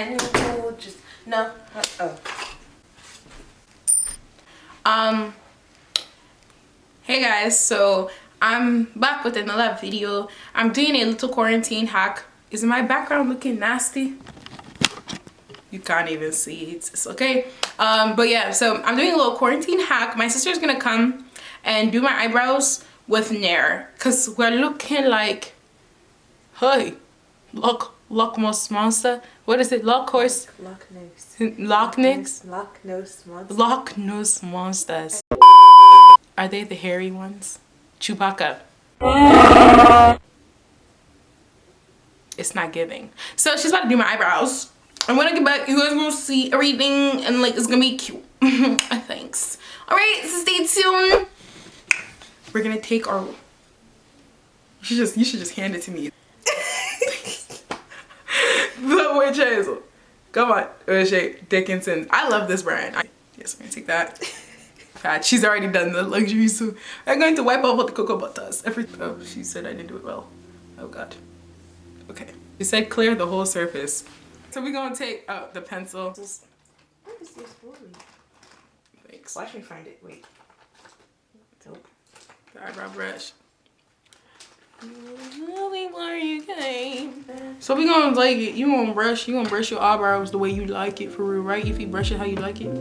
and you just no. Hey guys, so I'm back with another video. I'm doing a little quarantine hack. Is my background looking nasty? You can't even see it. It's okay. But yeah, so I'm doing a little quarantine hack. My sister's gonna come and do my eyebrows with Nair, because we're looking like, hey, Loch Ness monster. What is it? Loch Ness monsters. Are they the hairy ones? Chewbacca. It's not giving. So she's about to do my eyebrows. And when I get back, you guys will see everything, and like it's gonna be cute. Thanks. All right, so stay tuned. We're gonna take our. You should just hand it to me. The witch hazel. Come on, Dickinson. I love this brand. Yes, I'm gonna take that. She's already done the luxury, so I'm going to wipe off all the cocoa butters. Oh, she said I didn't do it well. Oh god. Okay. She said clear the whole surface. So we're gonna take out the pencil. What is your story? Thanks. Watch me find it. Wait. Nope. The eyebrow brush. So we gonna like it. You gonna brush your eyebrows the way you like it, for real, right? If you brush it how you like it.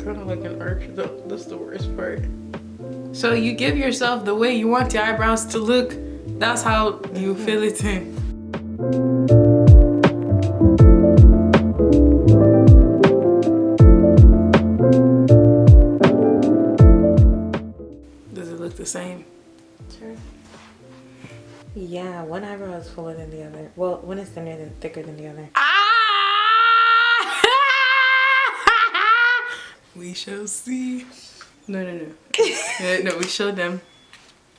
Kind of like an arch. That's the worst part. So you give yourself the way you want your eyebrows to look. That's how you fill it in. Does it look the same? Sure. Yeah, one eyebrow is fuller than the other. Well, one is thinner than thicker than the other. We shall see. No. No, we showed them.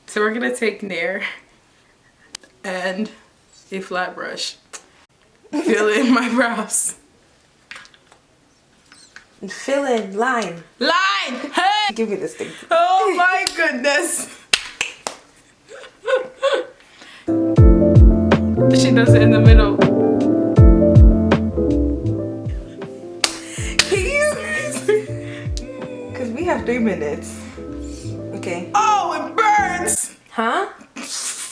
So we're gonna take Nair and a flat brush. Fill in my brows. And fill in line. Hey! Give me this thing. Oh my goodness. She does it in the middle. Because we have 3 minutes. Okay. Oh, it burns! Huh?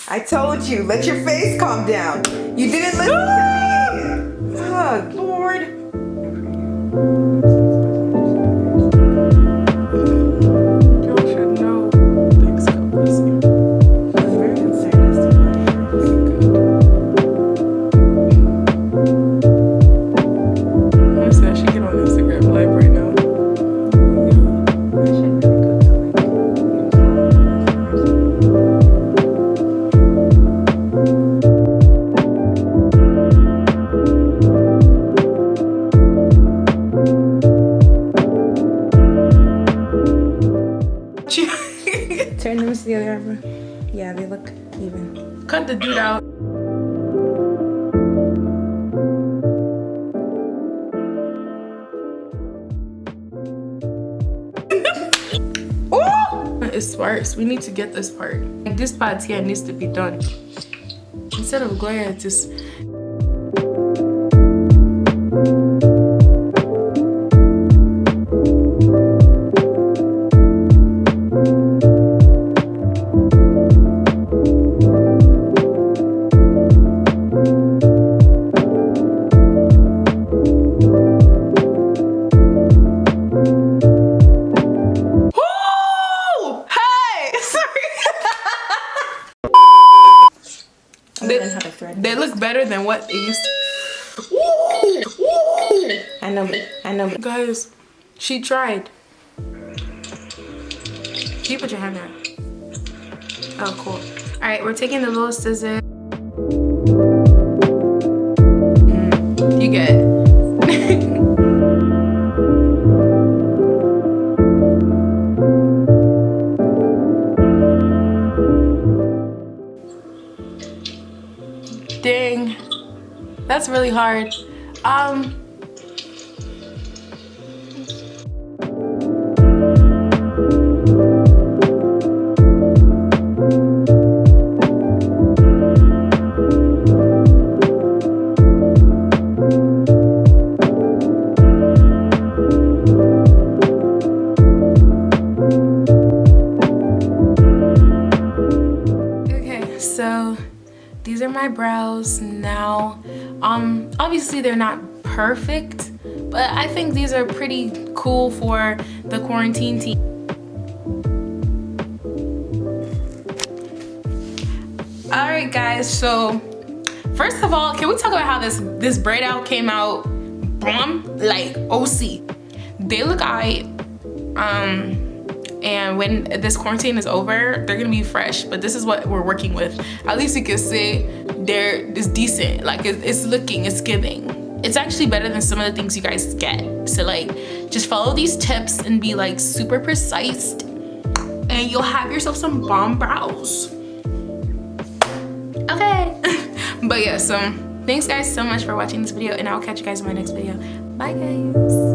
I told you, let your face calm down. You didn't listen to me. Oh, Lord. You should know. Thanks, God bless you. I'm very concerned as to why. Honestly, I should get on Instagram live right now. I should really go to turn them to the other eyebrow. Yeah, they look even. Cut the dude out. It sparks. We need to get this part. Like this part here needs to be done. Instead of going at just. They look better than what they used to. I know. Guys, she tried. Can you put your hand there? Oh, cool. All right, we're taking the little scissors. You get it. Dang, that's really hard. my brows now. Obviously they're not perfect, but I think these are pretty cool for the quarantine team. All right guys, so first of all, can we talk about how this braid out came out bomb, like OC. They look alright, and when this quarantine is over, they're gonna be fresh, but this is what we're working with. At least you can say it's decent, like it's looking, it's giving. It's actually better than some of the things you guys get. So like, just follow these tips and be like super precise, and you'll have yourself some bomb brows. Okay. But yeah, so thanks guys so much for watching this video, and I'll catch you guys in my next video. Bye guys.